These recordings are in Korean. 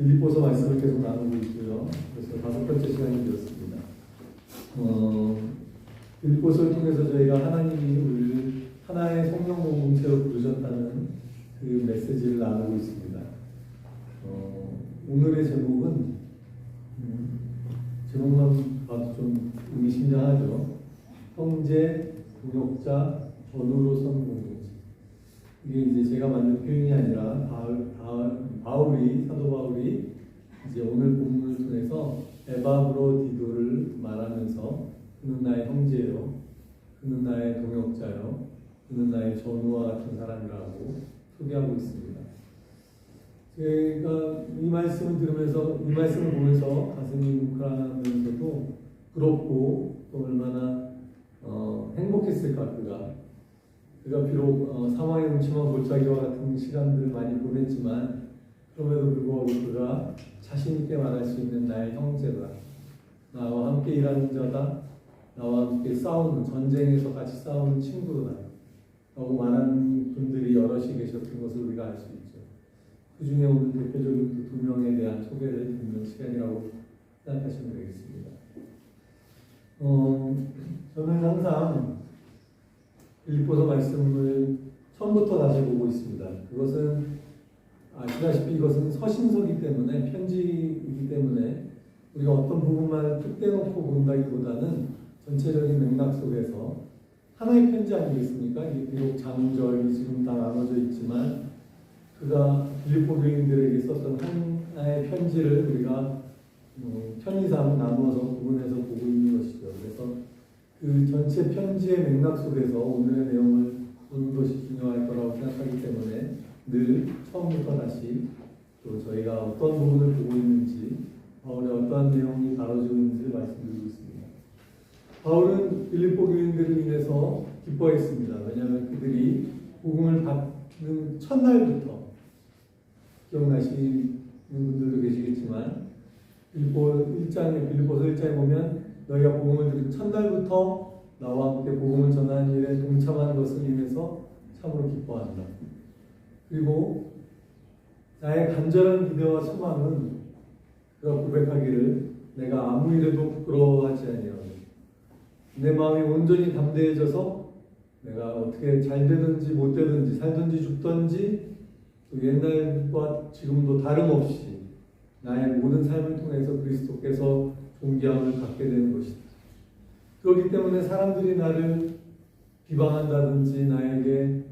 빌립보서 말씀을 계속 나누고 있고요. 그래서 5번째 시간이 되었습니다. 빌립보서를 통해서 저희가 하나님이 우리를 하나의 성령 공동체로 부르셨다는 그 메시지를 나누고 있습니다. 오늘의 제목은 제목만 봐도 좀 의미심장하죠. 형제, 동역자, 전우로 선 공동체. 이게 이제 제가 만든 표현이 아니라 사도 바울이 이제 오늘 본문을 통해서 에바브로디도를 말하면서 그는 나의 형제요, 그는 나의 동역자요, 그는 나의 전우와 같은 사람이라고 소개하고 있습니다. 제가 이 말씀을 들으면서, 이 말씀을 보면서 가슴이 뭉클하면서도 부럽고 또 얼마나 행복했을까. 그가 비록 사망의 음침한 골짜기와 같은 시간들을 많이 보냈지만 그럼에도 불구하고 그가 자신있게 말할 수 있는 나의 형제다, 나와 함께 일하는 자다, 나와 함께 싸우는, 전쟁에서 같이 싸우는 친구다 라고 말하는 분들이 여럿이 계셨던 것을 우리가 알 수 있죠. 그 중에 오늘 대표적인 두 명에 대한 소개를 듣는 시간이라고 생각하시면 되겠습니다. 저는 항상 빌립보서 말씀을 처음부터 다시 보고 있습니다. 그것은 아시다시피 이것은 서신서이기 때문에, 편지이기 때문에 우리가 어떤 부분만 뚝 떼놓고 본다기보다는 전체적인 맥락 속에서 하나의 편지 아니겠습니까? 이게 비록 장절이 지금 다 나눠져 있지만 그가 빌립보 교인들에게 썼던 하나의 편지를 우리가 편의상 나누어서 구분해서 보고 있는 것이죠. 그래서 그 전체 편지의 맥락 속에서 오늘의 내용을 보는 것이 중요할 거라고 생각하기 때문에 늘 처음부터 다시 또 저희가 어떤 부분을 보고 있는지, 바울의 어떠한 내용이 다뤄지고 있는지를 말씀드리고 있습니다. 바울은 빌립보 교인들을 인해서 기뻐했습니다. 왜냐하면 그들이 복음을 받는 첫날부터, 기억나시는 분들도 계시겠지만 빌립보서 1장에 보면 너희가 복음을 들은 첫날부터 나와 함께 복음을 전하는 일에 동참하는 것을 인해서 참으로 기뻐한다. 그리고 나의 간절한 기대와 소망은 그가 고백하기를 내가 아무 일에도 부끄러워하지 아니하고 내 마음이 온전히 담대해져서 내가 어떻게 잘 되든지 못 되든지 살든지 죽든지 또 옛날과 지금도 다름없이 나의 모든 삶을 통해서 그리스도께서 존귀함을 갖게 되는 것이다. 그렇기 때문에 사람들이 나를 비방한다든지 나에게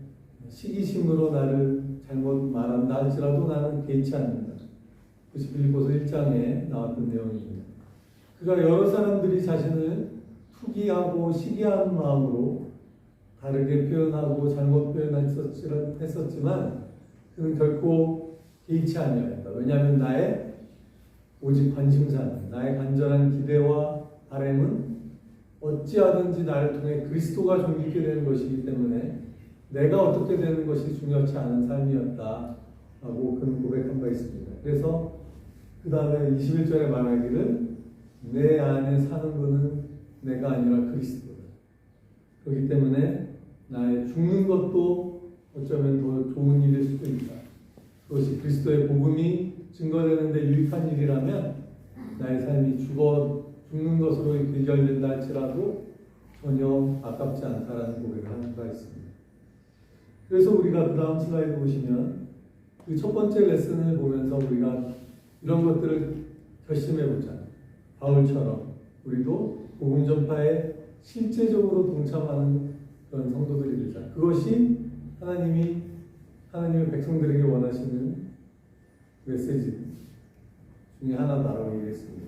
시기심으로 나를 잘못 말한다 할지라도 나는 개의치 않는다. 그것이 빌립보서 1장에 나왔던 내용입니다. 그가 여러 사람들이 자신을 투기하고 시기한 마음으로 다르게 표현하고 잘못 표현했었지만 그는 결코 개의치 아니하였다. 왜냐하면 나의 오직 관심사는, 나의 간절한 기대와 바람은 어찌하든지 나를 통해 그리스도가 존귀케 되는 것이기 때문에 내가 어떻게 되는 것이 중요치 않은 삶이었다라고 그는 고백한 바 있습니다. 그래서 그 다음에 21절에 말하기를 내 안에 사는 분은 내가 아니라 그리스도다. 그렇기 때문에 나의 죽는 것도 어쩌면 더 좋은 일일 수도 있다. 그것이 그리스도의 복음이 증거되는데 유익한 일이라면 나의 삶이 죽는 것으로 귀결된다 할지라도 전혀 아깝지 않다라는 고백을 하는 바가 있습니다. 그래서 우리가 그 다음 슬라이드 보시면 그 첫 번째 레슨을 보면서 우리가 이런 것들을 결심해보자. 바울처럼 우리도 복음 전파에 실제적으로 동참하는 그런 성도들이 되자. 그것이 하나님의 백성들에게 원하시는 메시지 중에 하나다라고 얘기했습니다.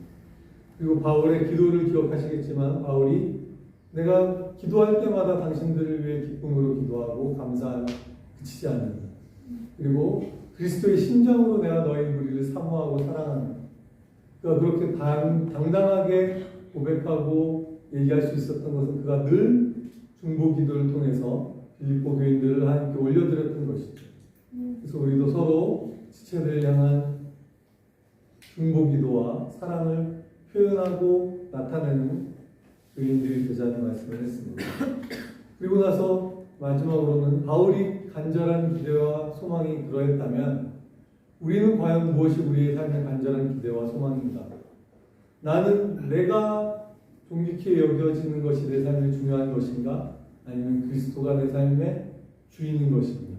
그리고 바울의 기도를 기억하시겠지만 바울이 내가 기도할 때마다 당신들을 위해 기쁨으로 기도하고 감사하며 그치지 않는다. 그리고 그리스도의 심정으로 내가 너희 무리를 사모하고 사랑한다. 그가 그렇게 당당하게 고백하고 얘기할 수 있었던 것은 그가 늘 중보 기도를 통해서 빌립보 교인들을 하나님께 올려드렸던 것이죠. 그래서 우리도 서로 지체들을 향한 중보 기도와 사랑을 표현하고 나타내는 교인들이 되자는 말씀을 했습니다. 그리고 나서 마지막으로는 바울이 간절한 기대와 소망이 그러했다면 우리는 과연 무엇이 우리의 삶의 간절한 기대와 소망인가? 나는 내가 존귀케 여겨지는 것이 내 삶에 중요한 것인가? 아니면 그리스도가 내 삶의 주인인 것인가?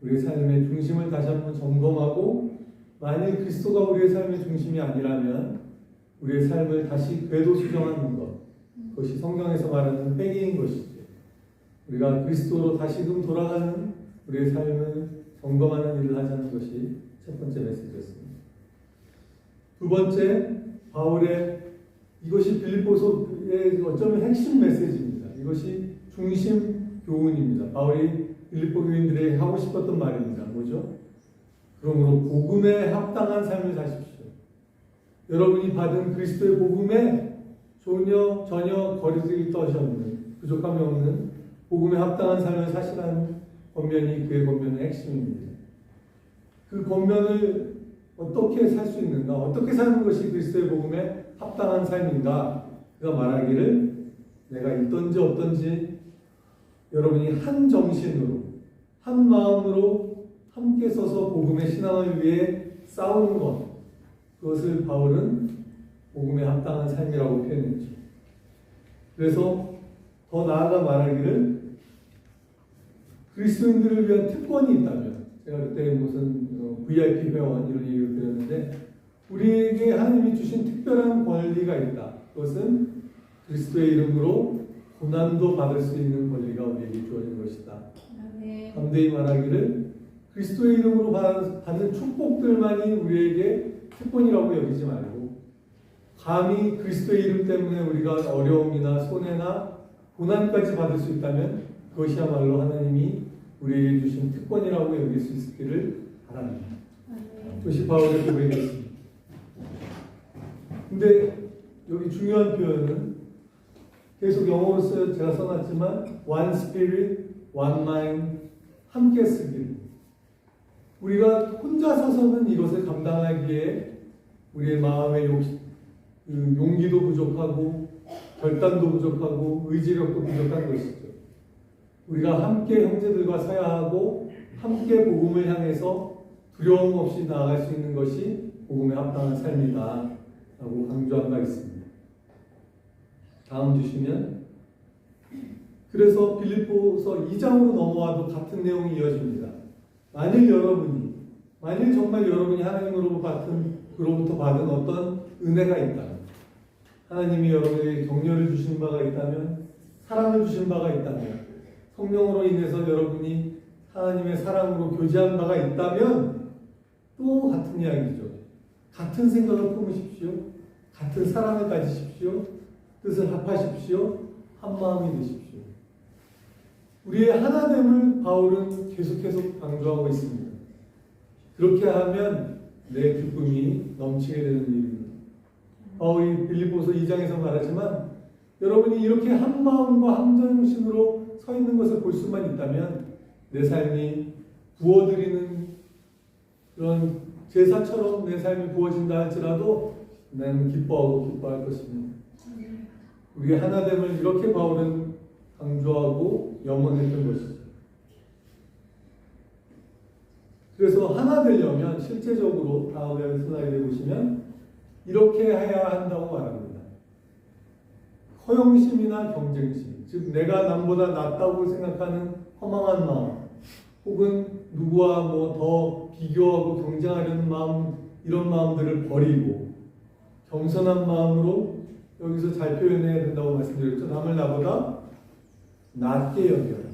우리의 삶의 중심을 다시 한번 점검하고, 만일 그리스도가 우리의 삶의 중심이 아니라면 우리의 삶을 다시 궤도 수정하는 것, 그것이 성경에서 말하는 회개인 것이죠. 우리가 그리스도로 다시금 돌아가는 우리의 삶을 점검하는 일을 하자는 것이 첫 번째 메시지였습니다. 두 번째, 바울의 이것이 빌립보서의 어쩌면 핵심 메시지입니다. 이것이 중심 교훈입니다. 바울이 빌립보 교인들에게 하고 싶었던 말입니다. 뭐죠? 그러므로 복음에 합당한 삶을 사십시오. 여러분이 받은 그리스도의 복음에 전혀 거리둘 것이 없는, 부족함이 없는 복음에 합당한 삶을 사시라는 권면이 그의 권면의 핵심입니다. 그 권면을 어떻게 살 수 있는가? 어떻게 사는 것이 그리스도의 복음에 합당한 삶인가? 그가 말하기를, 내가 있든지 없든지 여러분이 한 정신으로, 한 마음으로 함께 서서 복음의 신앙을 위해 싸우는 것, 그것을 바울은 복음에 합당한 삶이라고 표현했죠. 그래서 더 나아가 말하기를, 그리스도인들을 위한 특권이 있다면, 제가 그때 무슨 VIP 회원 이런 얘기를 드렸는데, 우리에게 하나님이 주신 특별한 권리가 있다. 그것은 그리스도의 이름으로 고난도 받을 수 있는 권리가 우리에게 주어진 것이다. 담대히 말하기를, 그리스도의 이름으로 받는 축복들만이 우리에게 특권이라고 여기지 말고, 감히 그리스도의 이름 때문에 우리가 어려움이나 손해나 고난까지 받을 수 있다면 그것이야말로 하나님이 우리에게 주신 특권이라고 여길 수 있기를 바랍니다. 그것이 바울의 고백이었습니다. 근데 여기 중요한 표현은 계속 영어로 제가 써놨지만 one spirit, one mind, 함께 쓰기를. 우리가 혼자 서서는 이것을 감당하기에 우리의 마음의 용기도 부족하고 결단도 부족하고 의지력도 부족한 것이죠. 우리가 함께 형제들과 서야 하고 함께 복음을 향해서 두려움 없이 나아갈 수 있는 것이 복음에 합당한 삶이다 라고 강조한 바 있습니다. 다음 주시면, 그래서 빌립보서 2장으로 넘어와도 같은 내용이 이어집니다. 만일 정말 여러분이 하나님으로부터 받은 어떤 은혜가 있다면, 하나님이 여러분에게 격려를 주신 바가 있다면, 사랑을 주신 바가 있다면, 성령으로 인해서 여러분이 하나님의 사랑으로 교제한 바가 있다면, 또 같은 이야기죠. 같은 생각을 품으십시오. 같은 사랑을 가지십시오. 뜻을 합하십시오. 한 마음이 되십시오. 우리의 하나됨을 바울은 계속 강조하고 있습니다. 그렇게 하면 내 기쁨이 넘치게 되는 일입니다. 바울이 빌립보서 2장에서 말하지만, 여러분이 이렇게 한 마음과 한 정신으로 서 있는 것을 볼 수만 있다면 내 삶이 부어드리는 그런 제사처럼 내 삶이 부어진다 할지라도 나는 기뻐할 것입니다. 우리의 하나됨을 이렇게 바울은 강조하고 염원했던 것이죠. 그래서 하나 되려면 실제적으로 다음에 슬라이드에 보시면 이렇게 해야 한다고 말합니다. 허영심이나 경쟁심, 즉 내가 남보다 낫다고 생각하는 허망한 마음, 혹은 누구와 더 비교하고 경쟁하려는 마음, 이런 마음들을 버리고 겸손한 마음으로, 여기서 잘 표현해야 된다고 말씀드렸죠. 남을 나보다 낮게 여겨라.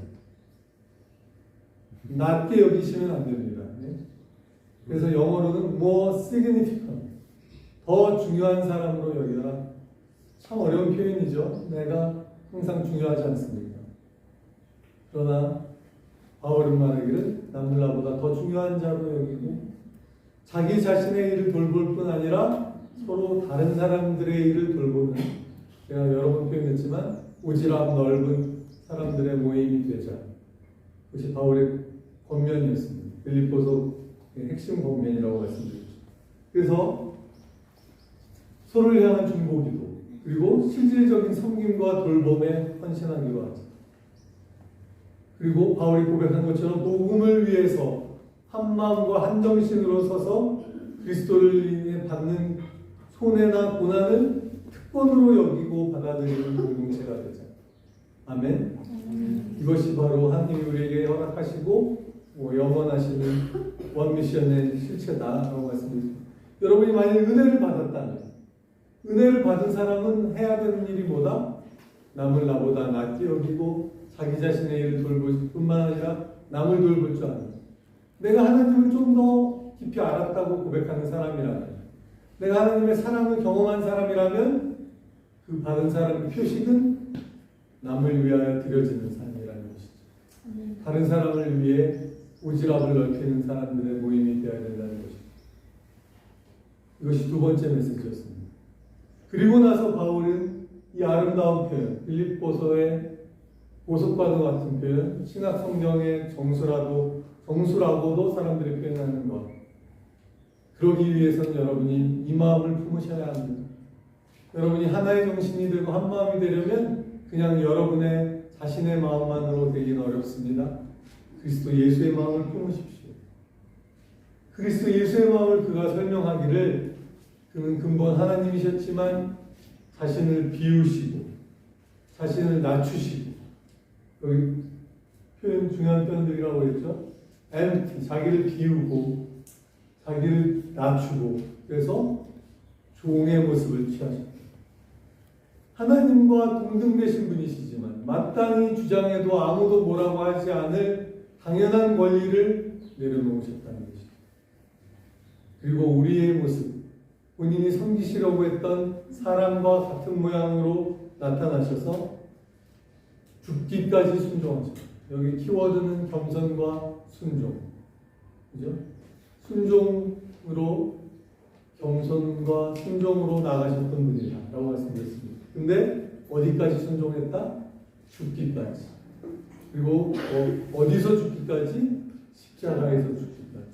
낮게 여기시면 안 됩니다. 그래서 영어로는 more significant, 더 중요한 사람으로 여겨라. 참 어려운 표현이죠. 내가 항상 중요하지 않습니다. 그러나 바울은 말하기를 남을 나보다 더 중요한 자로 여기고, 자기 자신의 일을 돌볼 뿐 아니라 서로 다른 사람들의 일을 돌보는, 제가 여러 번 표현했지만 오지랖 넓은 사람들의 모임이 되자. 그것이 바울의 권면이었습니다. 빌립보서 핵심 권면이라고 말씀드렸죠. 그래서 서로를 향한 중보기도, 그리고 실질적인 섬김과 돌봄에 헌신하기로 하죠. 그리고 바울이 고백한 것처럼 복음을 위해서 한 마음과 한 정신으로 서서 그리스도를 인해 받는 손해나 고난을 특권으로 여기고 받아들이는 공동체가 되죠. 아멘. 이것이 바로 하나님이 우리에게 허락하시고 영원하시는 원미션의 실체다라고 말씀드립니다. 여러분이 만약 은혜를 받았다면, 은혜를 받은 사람은 해야 되는 일이 뭐다? 남을 나보다 낫게 여기고 자기 자신의 일을 돌볼 뿐만 아니라 남을 돌볼 줄 아는, 내가 하나님을 좀 더 깊이 알았다고 고백하는 사람이라면, 내가 하나님의 사랑을 경험한 사람이라면 그 받은 사람의 표식은 남을 위하여 드려지는 삶이라는 것이죠. 다른 사람을 위해 오지랖을 넓히는 사람들의 모임이 되어야 된다는 것이죠. 이것이 두 번째 메시지였습니다. 그리고 나서 바울은 이 아름다운 표현, 빌립보서의 보석과도 같은 표현, 신약 성경의 정수라고도 사람들이 표현하는 것, 그러기 위해서는 여러분이 이 마음을 품으셔야 합니다. 여러분이 하나의 정신이 되고 한 마음이 되려면 그냥 여러분의 자신의 마음만으로 되기는 어렵습니다. 그리스도 예수의 마음을 품으십시오. 그리스도 예수의 마음을 그가 설명하기를, 그는 근본 하나님이셨지만 자신을 비우시고 자신을 낮추시고, 여기 표현, 중요한 표현들이라고 했죠. empty, 자기를 비우고 자기를 낮추고, 그래서 종의 모습을 취하셨다. 하나님과 동등되신 분이시지만 마땅히 주장해도 아무도 뭐라고 하지 않을 당연한 권리를 내려놓으셨다는 것입니다. 그리고 우리의 모습, 본인이 섬기시려고 했던 사람과 같은 모양으로 나타나셔서 죽기까지 순종하셨다. 여기 키워드는 겸손과 순종, 그죠? 순종으로, 겸손과 순종으로 나가셨던 분이라고 말씀드렸습니다. 근데 어디까지 순종했다? 죽기까지. 그리고 어디서 죽기까지? 십자가에서 죽기까지.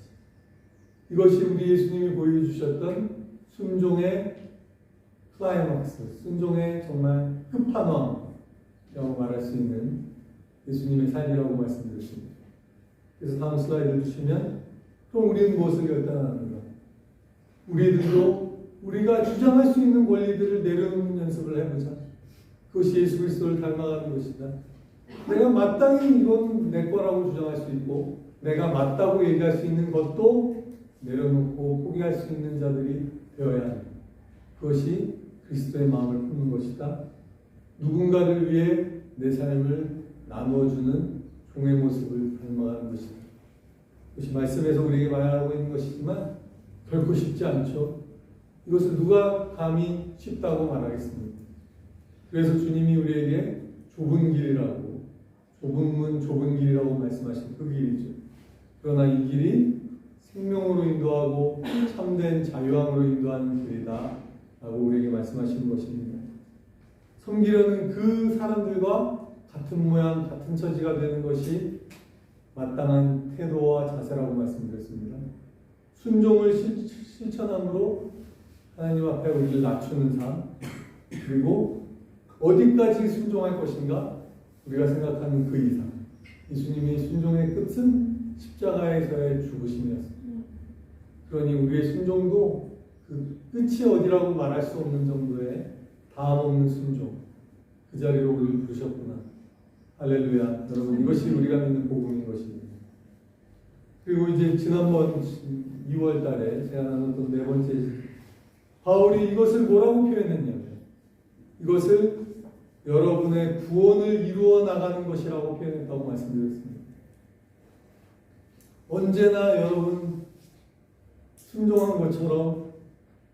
이것이 우리 예수님이 보여주셨던 순종의 클라이막스, 순종의 정말 끝판왕이라고 말할 수 있는 예수님의 삶이라고 말씀드렸습니다. 그래서 다음 슬라이드를 주시면, 그럼 우리는 무엇을 결단하는가? 우리들도 우리가 주장할 수 있는 권리들을 내려놓는 연습을 해보자. 그것이 예수 그리스도를 닮아가는 것이다. 내가 마땅히 이건 내 거라고 주장할 수 있고, 내가 맞다고 얘기할 수 있는 것도 내려놓고 포기할 수 있는 자들이 되어야 합니다. 그것이 그리스도의 마음을 품는 것이다. 누군가를 위해 내 삶을 나누어주는 종의 모습을 닮아가는 것이다. 그것이 말씀에서 우리에게 말하고 있는 것이지만 결코 쉽지 않죠. 이것을 누가 감히 쉽다고 말하겠습니까? 그래서 주님이 우리에게 좁은 길이라고, 좁은 문, 좁은 길이라고 말씀하신 그 길이죠. 그러나 이 길이 생명으로 인도하고 참된 자유함으로 인도하는 길이다 라고 우리에게 말씀하시는 것입니다. 섬기려는 그 사람들과 같은 모양, 같은 처지가 되는 것이 마땅한 태도와 자세라고 말씀드렸습니다. 순종을 실천함으로 하나님 앞에 우리를 낮추는 삶, 그리고 어디까지 순종할 것인가? 우리가 생각하는 그 이상. 예수님이 순종의 끝은 십자가에서의 죽으심이었습니다. 그러니 우리의 순종도 그 끝이 어디라고 말할 수 없는 정도의 다음 없는 순종, 그 자리로 우리를 부르셨구나. 할렐루야. 여러분, 이것이 우리가 믿는 복음인 것입니다. 그리고 이제 지난번 2월 달에 제가 나눴던 네 번째, 바울이 이것을 뭐라고 표현했냐면, 이것을 여러분의 구원을 이루어 나가는 것이라고 표현했다고 말씀드렸습니다. 언제나 여러분 순종한 것처럼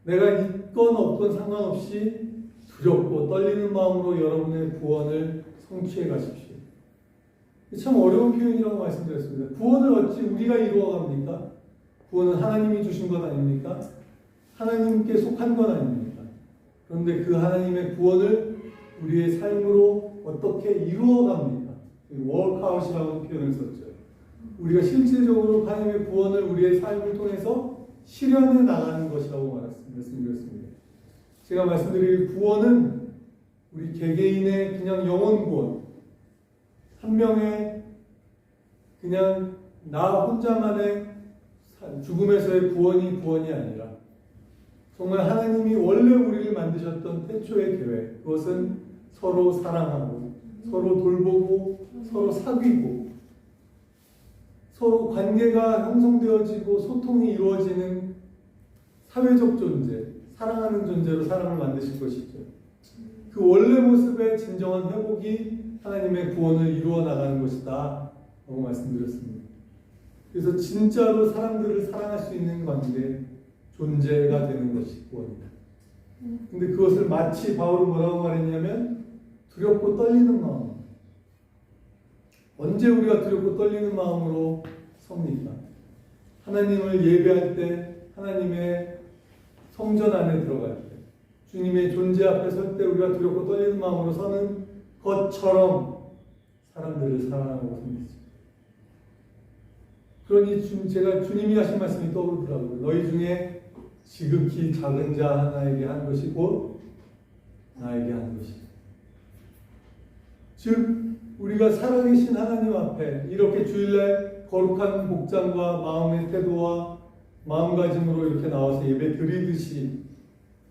내가 있건 없건 상관없이 두렵고 떨리는 마음으로 여러분의 구원을 성취해 가십시오. 참 어려운 표현이라고 말씀드렸습니다. 구원을 어찌 우리가 이루어갑니까? 구원은 하나님이 주신 것 아닙니까? 하나님께 속한 것 아닙니까? 그런데 그 하나님의 구원을 우리의 삶으로 어떻게 이루어갑니까? 워크아웃이라는 표현을 썼죠. 우리가 실질적으로 하나님의 구원을 우리의 삶을 통해서 실현해 나가는 것이라고 말씀드렸습니다. 제가 말씀드린 구원은 우리 개개인의 그냥 영혼 구원, 한 명의 그냥 나 혼자만의 죽음에서의 구원이 아니라 정말 하나님이 원래 우리를 만드셨던 태초의 계획, 그것은 서로 사랑하고 서로 돌보고 서로 사귀고 서로 관계가 형성되어지고 소통이 이루어지는 사회적 존재, 사랑하는 존재로 사람을 만드실 것이죠. 그 원래 모습의 진정한 회복이 하나님의 구원을 이루어 나가는 것이다 라고 말씀드렸습니다. 그래서 진짜로 사람들을 사랑할 수 있는 관계, 존재가 되는 것이 구원이다. 근데 그것을 마치 바울은 뭐라고 말했냐면 두렵고 떨리는 마음. 언제 우리가 두렵고 떨리는 마음으로 섭니까? 하나님을 예배할 때, 하나님의 성전 안에 들어갈 때, 주님의 존재 앞에 설 때 우리가 두렵고 떨리는 마음으로 서는 것처럼 사람들을 사랑하고 섭니다. 그러니 제가 주님이 하신 말씀이 떠오르더라고요. 너희 중에 지극히 작은 자 하나에게 한 것이 곧 나에게 한 것이다. 즉 우리가 살아계신 하나님 앞에 이렇게 주일날 거룩한 복장과 마음의 태도와 마음가짐으로 이렇게 나와서 예배 드리듯이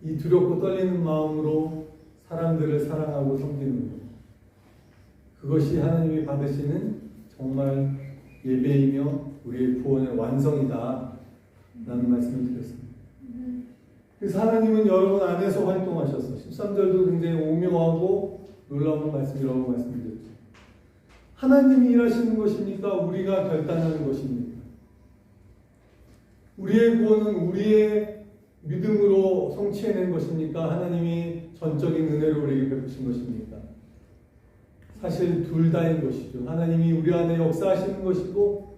이 두렵고 떨리는 마음으로 사람들을 사랑하고 섬기는 것, 그것이 하나님이 받으시는 정말 예배이며 우리의 구원의 완성이다 라는 말씀을 드렸습니다. 그래서 하나님은 여러분 안에서 활동하셔서 13절도 굉장히 오묘하고 놀라운 말씀이라고 말씀드렸죠. 하나님이 일하시는 것입니까? 우리가 결단하는 것입니까? 우리의 구원은 우리의 믿음으로 성취해낸 것입니까? 하나님이 전적인 은혜로 우리에게 베푸신 것입니까? 사실 둘 다인 것이죠. 하나님이 우리 안에 역사하시는 것이고,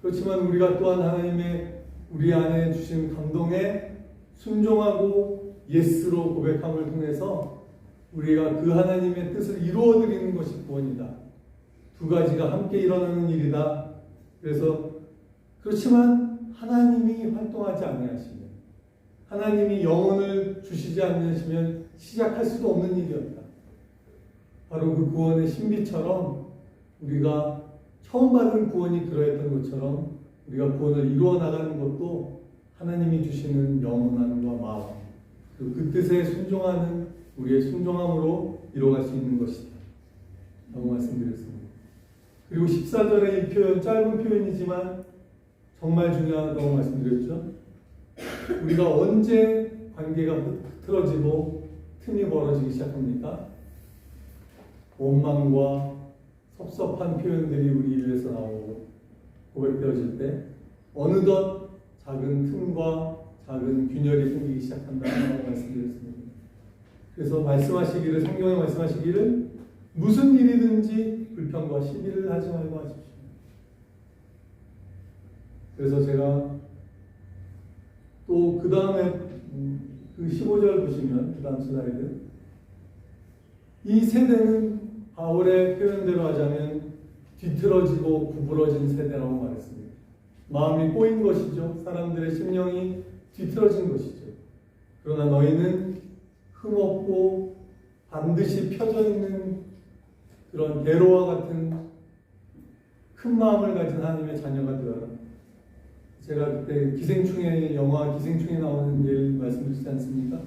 그렇지만 우리가 또한 하나님의 우리 안에 주신 감동에 순종하고 예스로 고백함을 통해서 우리가 그 하나님의 뜻을 이루어드리는 것이 구원이다. 두 가지가 함께 일어나는 일이다. 그래서 그렇지만 하나님이 활동하지 아니하시면, 하나님이 영혼을 주시지 않으시면 시작할 수도 없는 일이었다. 바로 그 구원의 신비처럼 우리가 처음 받은 구원이 그러했던 것처럼 우리가 구원을 이루어 나가는 것도 하나님이 주시는 영원함과 마음, 그 뜻에 순종하는 우리의 순종함으로 이루어갈 수 있는 것이다 라고 말씀드렸습니다. 그리고 14절의 이 표현, 짧은 표현이지만 정말 중요하다고 말씀드렸죠. 우리가 언제 관계가 흐트러지고 틈이 벌어지기 시작합니까? 원망과 섭섭한 표현들이 우리 입에서 나오고 고백되어질 때 어느덧 작은 틈과 작은 균열이 생기기 시작한다고 말씀드렸습니다. 그래서 말씀하시기를, 성경에 말씀하시기를 무슨 일이든지 불평과 시비를 하지 말고 하십시오. 그래서 제가 또 그 다음에 그 15절 보시면 그 다음 슬라이드, 이 세대는 바울의 표현대로 하자면 뒤틀어지고 구부러진 세대라고 말했습니다. 마음이 꼬인 것이죠. 사람들의 심령이 뒤틀어진 것이죠. 그러나 너희는 흠없고 반드시 펴져 있는 그런 배로와 같은 큰 마음을 가진 하나님의 자녀가 되어라. 제가 그때 기생충의 영화 기생충에 나오는 일 말씀드리지 않습니까?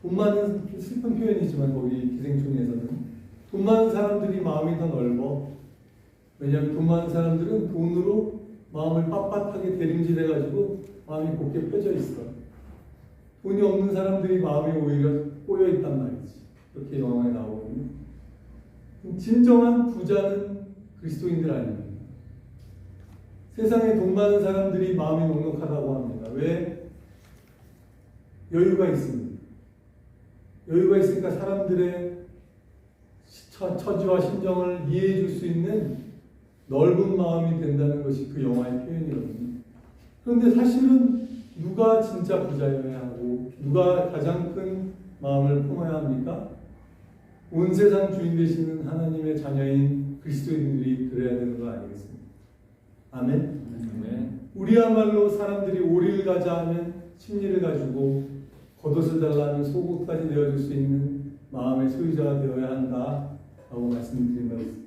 돈 많은, 슬픈 표현이지만 거기 기생충에서는 돈 많은 사람들이 마음이 더 넓어. 왜냐하면 돈 많은 사람들은 돈으로 마음을 빳빳하게 대림질해가지고 마음이 곱게 펴져 있어. 돈이 없는 사람들이 마음이 오히려 꼬여 있단 말이지. 그렇게 영화에 나오거든요. 진정한 부자는 그리스도인들 아닙니다. 세상에 돈 많은 사람들이 마음이 넉넉하다고 합니다. 왜? 여유가 있습니다. 여유가 있으니까 사람들의 처지와 심정을 이해해 줄 수 있는 넓은 마음이 된다는 것이 그 영화의 표현이거든요. 그런데 사실은 누가 진짜 부자여야 하고 누가 가장 큰 마음을 품어야 합니까? 온 세상 주인 되시는 하나님의 자녀인 그리스도인들이 그래야 되는 거 아니겠습니까? 아멘? 아멘. 우리야말로 사람들이 오리를 가자 하면 심리를 가지고 겉옷을 달라는 속옷까지 내어줄 수 있는 마음의 소유자가 되어야 한다 라고 말씀드린 바 있습니다.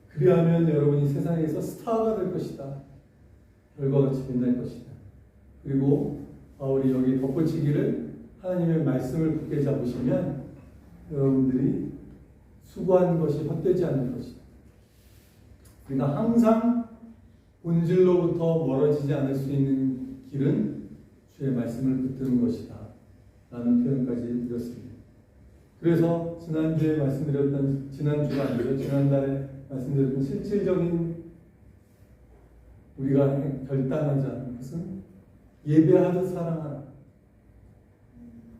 그리하면 여러분이 세상에서 스타가 될 것이다 별과 같이 빛날 것이다. 그리고 바울이 여기 덧붙이기를 하나님의 말씀을 굳게 잡으시면 여러분들이 수고한 것이 헛되지 않을 것이다. 우리가 항상 본질로부터 멀어지지 않을 수 있는 길은 주의 말씀을 붙드는 것이다 라는 표현까지 드렸습니다. 그래서 지난주에 말씀드렸던, 지난주가 아니죠, 지난달에 말씀드렸던 실질적인 우리가 결단하지 않는 것은 예배하듯 사랑하라.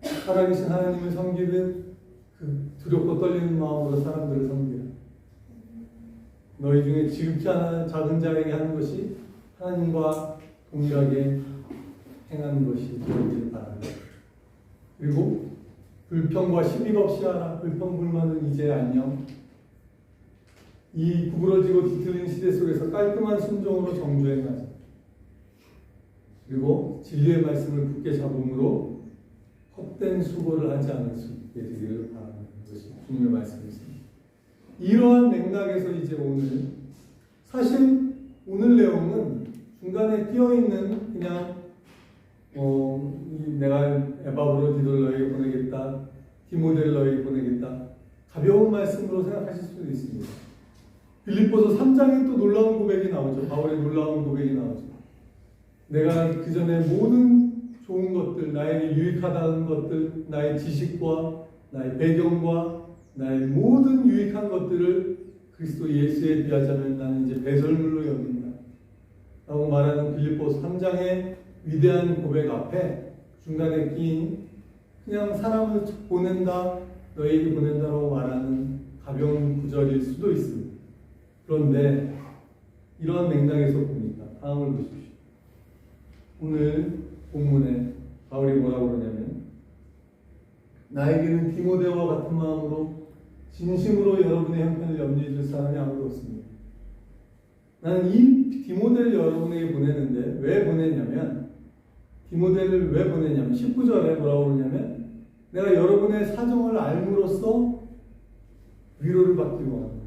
살아계신 하나님을 섬기듯 그 두렵고 떨리는 마음으로 사람들을 섬기라. 너희 중에 지극히 하나 작은 자에게 하는 것이 하나님과 동일하게 행하는 것이 되어지길 바랍니다. 그리고 불평과 시비 없이 하라. 불평 불만은 이제 안녕. 이 구부러지고 뒤틀린 시대 속에서 깔끔한 순종으로 정주행하자. 그리고 진리의 말씀을 굳게 잡음으로 헛된 수고를 하지 않을 수 있게 되기를 바라는 것이 주님의 말씀이십니다. 이러한 맥락에서 이제 오늘, 사실 오늘 내용은 중간에 끼어있는 그냥 내가 에바브로디도를 너에게 보내겠다, 디모데를 너에게 보내겠다, 가벼운 말씀으로 생각하실 수도 있습니다. 빌립보서 3장에 또 놀라운 고백이 나오죠. 바울의 놀라운 고백이 나오죠. 내가 그 전에 모든 좋은 것들, 나에게 유익하다는 것들, 나의 지식과 나의 배경과 나의 모든 유익한 것들을 그리스도 예수에 비하자면 나는 이제 배설물로 여긴다 라고 말하는 빌립보서 3장의 위대한 고백 앞에 중간에 끼인 그냥 사람을 보낸다, 너에게 보낸다라고 말하는 가벼운 구절일 수도 있습니다. 그런데 이러한 맥락에서 보니까 다음을 보십시오. 오늘 본문에 바울이 뭐라고 그러냐면, 나에게는 디모데와 같은 마음으로 진심으로 여러분의 형편을 염려해 줄 사람이 아무도 없습니다. 나는 이 디모데를 여러분에게 보내는데 왜 보내냐면, 디모데를 왜 보내냐면 19절에 뭐라고 그러냐면, 내가 여러분의 사정을 알므로써 위로를 받기 원합니다.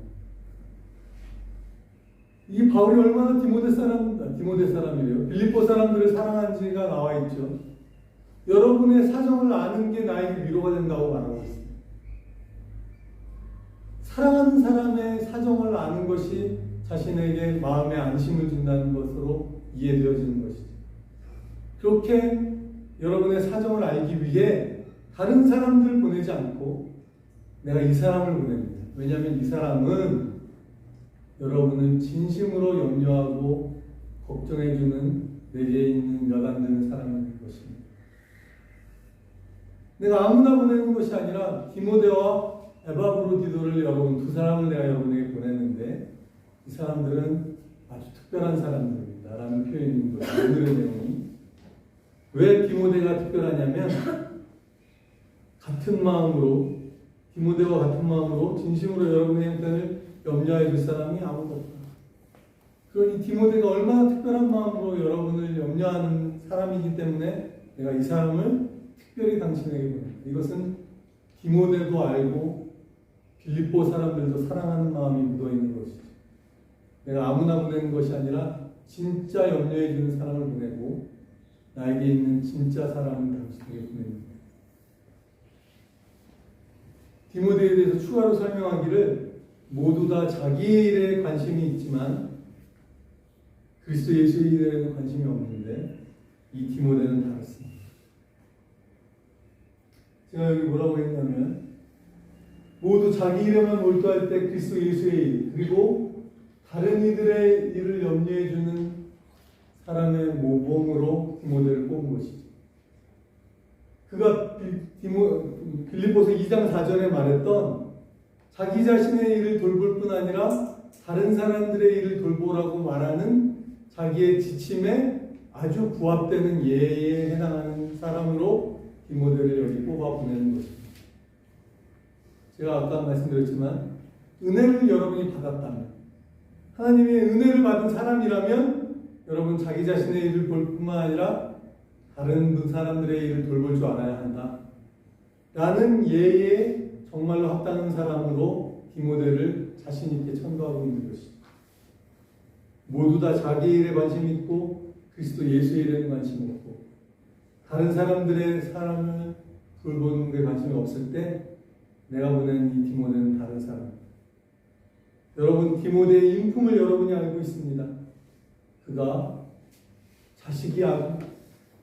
이 바울이 얼마나 디모데 사람이래요. 빌립보 사람들을 사랑한지가 나와 있죠. 여러분의 사정을 아는 게 나에게 위로가 된다고 말하고 있습니다. 사랑하는 사람의 사정을 아는 것이 자신에게 마음에 안심을 준다는 것으로 이해되어지는 것이죠. 그렇게 여러분의 사정을 알기 위해 다른 사람들을 보내지 않고 내가 이 사람을 보냅니다. 왜냐하면 이 사람은 여러분을 진심으로 염려하고 걱정해주는 내게 있는 몇 안 되는 사람인 것입니다. 내가 아무나 보내는 것이 아니라 디모데와 에바브로디도를 여러분 두 사람을 내가 여러분에게 보냈는데 이 사람들은 아주 특별한 사람들입니다 라는 표현인 거예요. 오늘의 내용이 왜 디모데가 특별하냐면, 같은 마음으로, 디모데와 같은 마음으로 진심으로 여러분의 형편을 염려해 줄 사람이 아무도 없다. 그러니 디모데가 얼마나 특별한 마음으로 여러분을 염려하는 사람이기 때문에 내가 이 사람을 특별히 당신에게 보낸다. 이것은 디모데도 알고 빌립보 사람들도 사랑하는 마음이 묻어있는 것이죠. 내가 아무나 보내는 것이 아니라 진짜 염려해 주는 사람을 보내고 나에게 있는 진짜 사람을 당신에게 보냅니다. 디모데에 대해서 추가로 설명하기를, 모두 다 자기 일에 관심이 있지만 그리스도 예수의 일에는 관심이 없는데 이 디모데는 다릅니다. 제가 여기 뭐라고 했냐면, 모두 자기 일에만 몰두할 때 그리스도 예수의 일, 그리고 다른 이들의 일을 염려해 주는 사람의 모범으로 디모데를 뽑은 것이죠. 그가 빌립보서 2장 4절에 말했던 자기 자신의 일을 돌볼 뿐 아니라 다른 사람들의 일을 돌보라고 말하는 자기의 지침에 아주 부합되는 예에 해당하는 사람으로 디모데를 여기 뽑아 보내는 것입니다. 제가 아까 말씀드렸지만 은혜를 여러분이 받았다면, 하나님의 은혜를 받은 사람이라면 여러분 자기 자신의 일을 볼 뿐만 아니라 다른 사람들의 일을 돌볼 줄 알아야 한다 라는 예에 정말로 합당한 사람으로 디모데를 자신 있게 천도하고 있는 것이죠. 모두 다 자기 일에 관심이 있고 그리스도 예수에 대한 관심이 없고 다른 사람들의 사람을 돌보는 데 관심이 없을 때 내가 보낸 이 디모데는 다른 사람. 여러분, 디모데의 인품을 여러분이 알고 있습니다. 그가 자식이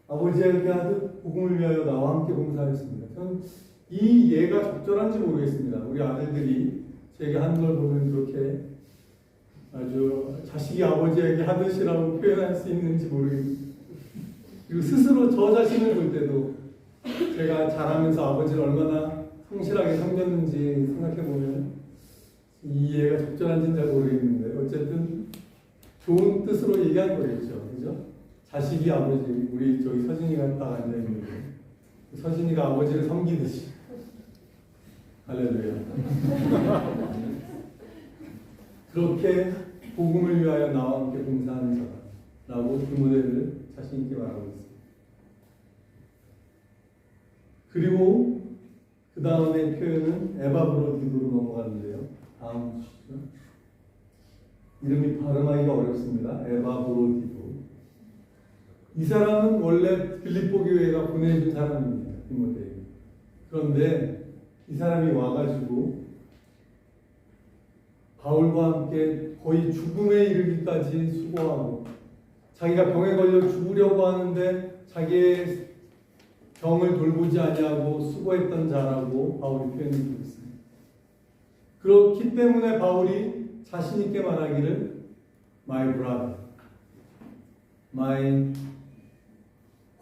아버지에게 하듯 복음을 위하여 나와 함께 봉사했습니다. 저는 이 예가 적절한지 모르겠습니다. 우리 아들들이 제게 하는 걸 보면 그렇게 아주 자식이 아버지에게 하듯이라고 표현할 수 있는지 모르겠습니다. 그리고 스스로 저 자신을 볼 때도 제가 자라면서 아버지를 얼마나 성실하게 섬겼는지 생각해보면 이 이해가 적절한지는 잘 모르겠는데 어쨌든 좋은 뜻으로 얘기한 거겠죠. 그죠? 자식이 아버지, 우리 저기 서진이가 딱 앉아있는데 서진이가 아버지를 섬기듯이 할렐루야. 그렇게 복음을 위하여 나와 함께 봉사하는 자라고 디모데를 자신 있게 말하고 있습니다. 그리고 그 다음에 표현은 에바브로디도로 넘어가는데요. 다음 주시죠. 이름이 발음하기가 어렵습니다. 에바브로디도. 이 사람은 원래 빌립보 교회가 보내준 사람입니다. 디모데에게. 그런데 이 사람이 와가지고 바울과 함께 거의 죽음에 이르기까지 수고하고 자기가 병에 걸려 죽으려고 하는데 자기의 병을 돌보지 아니하고 수고했던 자라고 바울이 표현해주고 있습니다. 그렇기 때문에 바울이 자신 있게 말하기를 My brother, my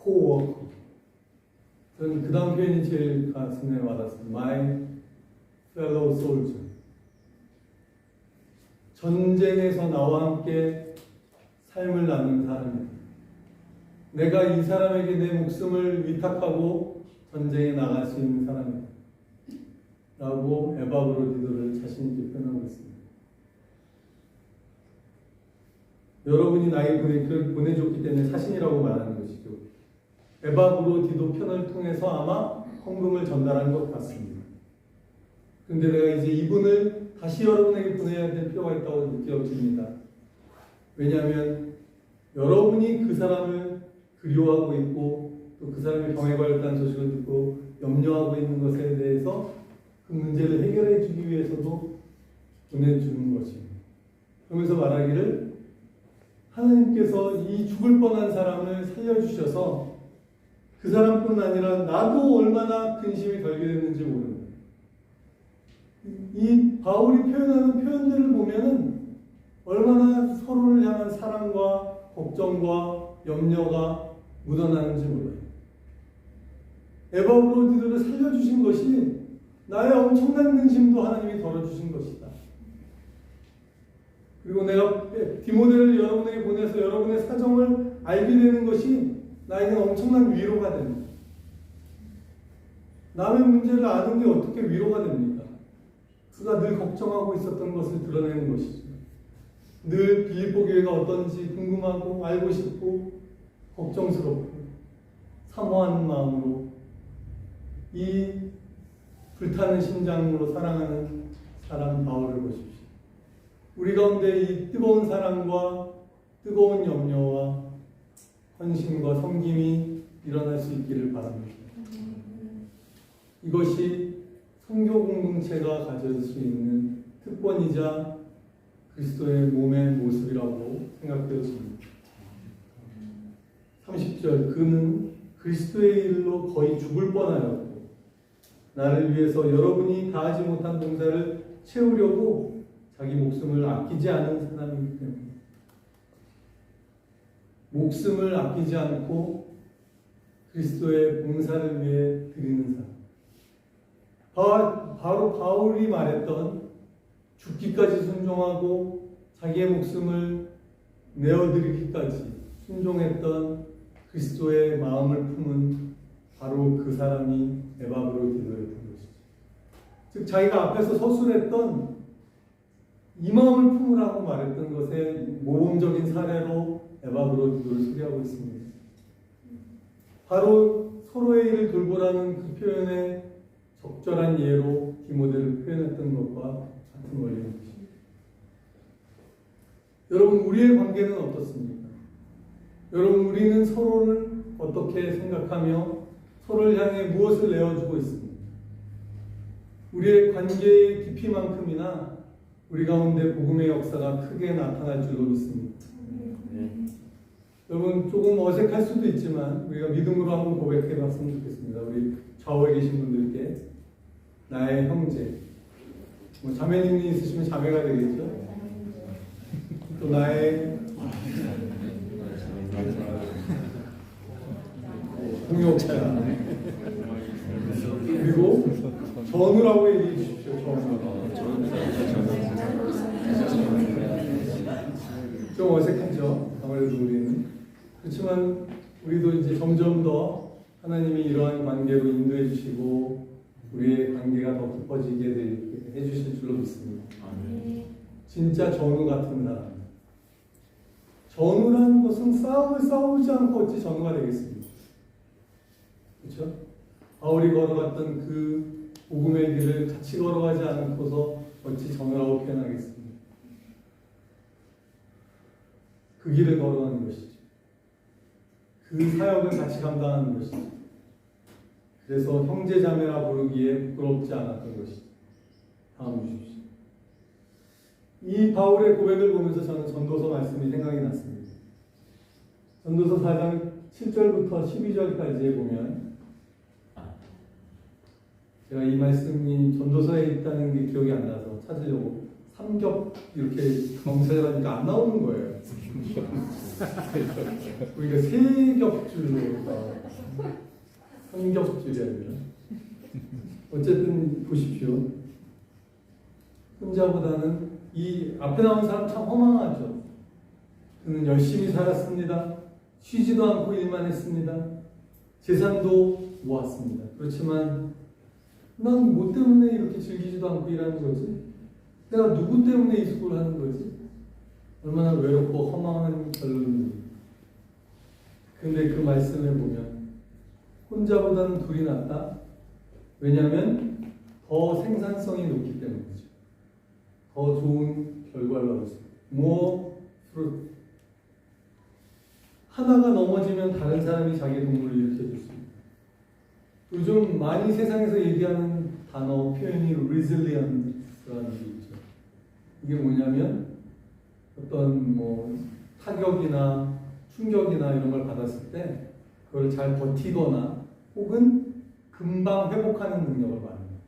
co-worker. 저는 그 다음 표현이 제일 가슴에 와닿습니다. My fellow soldier. 전쟁에서 나와 함께 삶을 나누는 사람입니다. 내가 이 사람에게 내 목숨을 위탁하고 전쟁에 나갈 수 있는 사람이다. 라고 에바브로디도를 자신 있게 표현하고 있습니다. 여러분이 나에게 보내줬기 때문에 사신이라고 말하는 것이죠. 에바브로디도 편을 통해서 아마 헌금을 전달한 것 같습니다. 그런데 내가 이제 이분을 다시 여러분에게 보내야 될 필요가 있다고 느껴집니다. 왜냐하면 여러분이 그 사람을 그리워하고 있고 또 그 사람이 병에 걸렸다는 소식을 듣고 염려하고 있는 것에 대해서 그 문제를 해결해 주기 위해서도 보내주는 것입니다. 그러면서 말하기를 하나님께서 이 죽을 뻔한 사람을 살려주셔서 그 사람뿐 아니라 나도 얼마나 근심이 덜게 됐는지 모릅니다. 이 바울이 표현하는 표현들을 보면은 얼마나 서로를 향한 사랑과 걱정과 염려가 묻어나는지 몰라요. 에바브로디도를 살려주신 것이 나의 엄청난 근심도 하나님이 덜어주신 것이다. 그리고 내가 디모데를 여러분에게 보내서 여러분의 사정을 알게 되는 것이 나에게는 엄청난 위로가 됩니다. 남의 문제를 아는 게 어떻게 위로가 됩니까? 그가 늘 걱정하고 있었던 것을 드러내는 것이죠. 늘 빌립보 교회가 어떤지 궁금하고 알고 싶고 걱정스럽고 사모하는 마음으로 이 불타는 심장으로 사랑하는 사람 바울을 보십시오. 우리 가운데 이 뜨거운 사랑과 뜨거운 염려와 헌신과 섬김이 일어날 수 있기를 바랍니다. 이것이 선교 공동체가 가질 수 있는 특권이자 그리스도의 몸의 모습이라고 생각되었습니다. 30절 그는 그리스도의 일로 거의 죽을 뻔하였고 나를 위해서 여러분이 다하지 못한 봉사를 채우려고 자기 목숨을 아끼지 않은 사람이기 때문에 목숨을 아끼지 않고 그리스도의 봉사를 위해 드리는 사람. 바로 바울이 말했던 죽기까지 순종하고 자기의 목숨을 내어드리기까지 순종했던 그리스도의 마음을 품은 바로 그 사람이 에바브로디도였던 것이죠. 즉 자기가 앞에서 서술했던 이 마음을 품으라고 말했던 것의 모범적인 사례로 에바브로디도를 소개하고 있습니다. 바로 서로의 일을 돌보라는 그 표현의 적절한 예로 디모데를 표현했던 것과 같은 원리인 것입니다. 여러분, 우리의 관계는 어떻습니까? 여러분, 우리는 서로를 어떻게 생각하며 서로를 향해 무엇을 내어주고 있습니다. 우리의 관계의 깊이만큼이나 우리 가운데 복음의 역사가 크게 나타날 줄로 믿습니다. 여러분, 조금 어색할 수도 있지만 우리가 믿음으로 한번 고백해 봤으면 좋겠습니다. 우리 좌우에 계신 분들께 나의 형제, 뭐 자매님이 있으시면 자매가 되겠죠. 또 나의 동역자, 그리고 전우라고 얘기해 주십시오. 좀 어색하죠. 아무래도 우리는. 그렇지만 우리도 이제 점점 더 하나님이 이러한 관계로 인도해 주시고 우리의 관계가 더 깊어지게 해주실 줄로 믿습니다. 진짜 전우 같은 사람. 전우라는 것은 싸우지 않고 어찌 전우가 되겠습니까? 그렇죠? 바울이 걸어갔던 그 복음의 길을 같이 걸어가지 않고서 어찌 전우라고 표현하겠습니까? 그 길을 걸어가는 것이죠. 그 사역을 같이 감당하는 것이죠. 그래서 형제자매라 부르기에 부끄럽지 않았던 것이죠. 다음 주십시오. 이 바울의 고백을 보면서 저는 전도서 말씀이 생각이 났습니다. 전도서 4장 7절부터 12절까지에 보면 제가 이 말씀이 전도서에 있다는 게 기억이 안 나서 찾으려고 삼겹 이렇게 검색하니까 안 나오는 거예요. 우리가 세겹줄로 삼겹줄이 아니라 어쨌든 보십시오. 혼자보다는 이 앞에 나온 사람 참 허망하죠. 그는 열심히 살았습니다. 쉬지도 않고 일만 했습니다. 재산도 모았습니다. 그렇지만 난 뭐 때문에 이렇게 즐기지도 않고 일하는 거지? 내가 누구 때문에 이 수고를 하는 거지? 얼마나 외롭고 허망한 결론인지. 근데 그 말씀을 보면 혼자보다는 둘이 낫다? 왜냐하면 더 생산성이 높기 때문이죠. 더 좋은 결과를 얻을 수 있어요. More fruit. 하나가 넘어지면 다른 사람이 자기 동물을 일으켜줄 수 있어요. 요즘 많이 세상에서 얘기하는 단어, 표현이 resilience라는 게 있죠. 이게 뭐냐면 어떤 뭐 타격이나 충격이나 이런 걸 받았을 때 그걸 잘 버티거나 혹은 금방 회복하는 능력을 말합니다.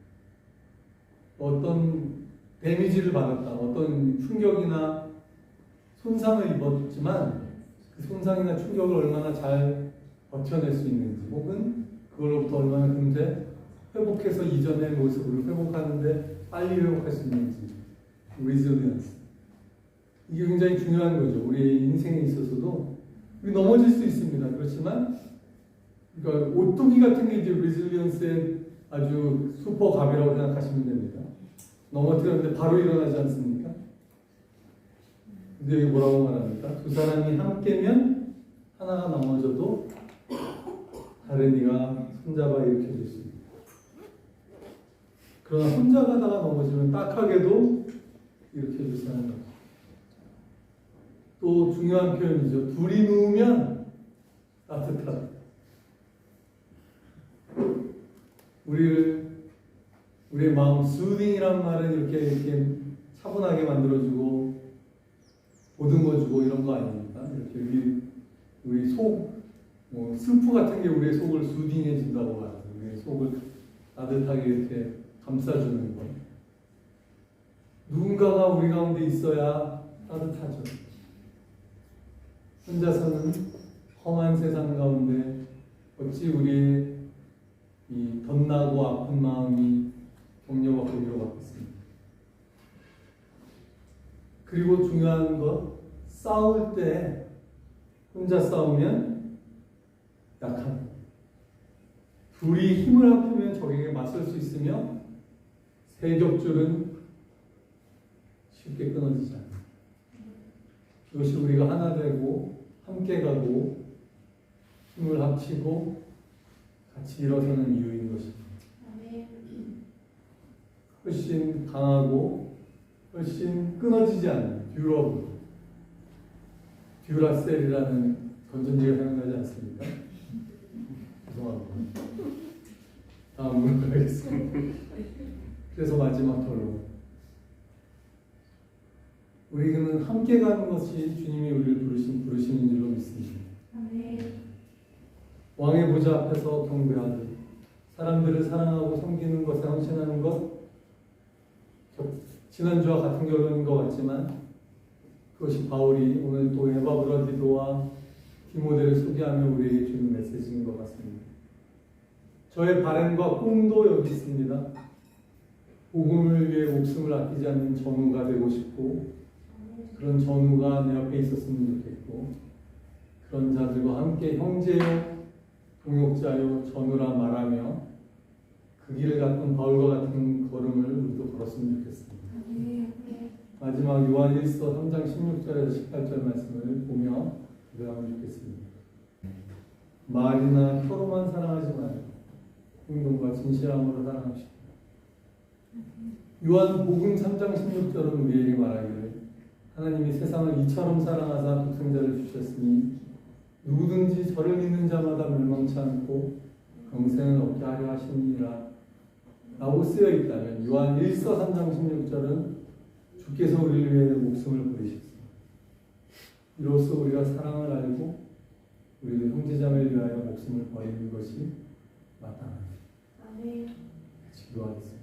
어떤 데미지를 받았다, 어떤 충격이나 손상을 입었지만 그 손상이나 충격을 얼마나 잘 버텨낼 수 있는지 혹은 그걸로부터 얼마나 금세 회복해서 이전의 모습을 회복하는데 빨리 회복할 수 있는지 resilience. 이게 굉장히 중요한 거죠. 우리의 인생에 있어서도 우리 넘어질 수 있습니다. 그렇지만 그러니까 오뚜기 같은 게 이제 resilience의 아주 슈퍼갑이라고 생각하시면 됩니다. 넘어뜨렸는데 바로 일어나지 않습니까? 근데 여기 뭐라고 말합니까? 두 사람이 함께면 하나가 넘어져도 다른 이가 손잡아 일으켜줄 수 있다. 그러나 혼자 가다가 넘어지면 딱하게도 일으켜줄 사람이 없다. 또 중요한 표현이죠. 둘이 누우면 따뜻하다. 우리의 마음 soothing이란 말은 이렇게 차분하게 만들어주고 보듬어주고 이런 거 아닙니까? 이렇게 우리 속, 뭐 스프 같은 게 우리의 속을 수딩해 준다고 말하죠. 우리의 속을 따뜻하게 이렇게 감싸주는 것. 누군가가 우리 가운데 있어야 따뜻하죠. 혼자서는 험한 세상 가운데 어찌 우리의 이 덧나고 아픈 마음이 격려받고 위로받겠습니다. 그리고 중요한 것, 싸울 때 혼자 싸우면 약합니다. 둘이 힘을 합치면 적에게 맞설 수 있으며 세 겹줄은 쉽게 끊어지지 않아요. 이것이 우리가 하나 되고 함께 가고 힘을 합치고 같이 일어서는 이유인 것입니다. 훨씬 강하고 훨씬 끊어지지 않는 듀러블, 듀라셀이라는 건전지가 생각나지 않습니까? 죄송합니다. 다음으로 가겠습니다. 그래서 마지막 결론. 우리는 함께 가는 것이 주님이 우리를 부르시는 줄로 믿습니다. 왕의 보좌 앞에서 경배하듯 사람들을 사랑하고 섬기는 것에 헌신하는 것, 지난주와 같은 결론인 것 같지만 그것이 바울이 오늘 또 에바브라디도와 디모데를 소개하며 우리에게 주는 메시지인 것 같습니다. 저의 바램과 꿈도 여기 있습니다. 복음을 위해 목숨을 아끼지 않는 전우가 되고 싶고, 그런 전우가 내 앞에 있었으면 좋겠고, 그런 자들과 함께 형제요 동역자요 전우라 말하며 그 길을 갔던 바울과 같은 걸음을 우리도 걸었으면 좋겠습니다. 마지막 요한 1서 3장 16절에서 18절 말씀을 보며 기도하면 좋겠습니다. 말이나 혀로만 사랑하지 말고 행동과 진실함으로 사랑합시다. 요한복음 3장 16절은 우리에게 말하기를 하나님이 세상을 이처럼 사랑하사 독생자를 주셨으니 누구든지 저를 믿는 자마다 멸망치 않고 영생을 얻게 하려 하시니라 라고 쓰여 있다면, 요한 1서 3장 16절은 주께서 우리를 위해 목숨을 버리셨습니다. 이로써 우리가 사랑을 알고 우리도 형제자매를 위하여 목숨을 버리는 것이 마땅합니다. 같이 기도하겠습니다.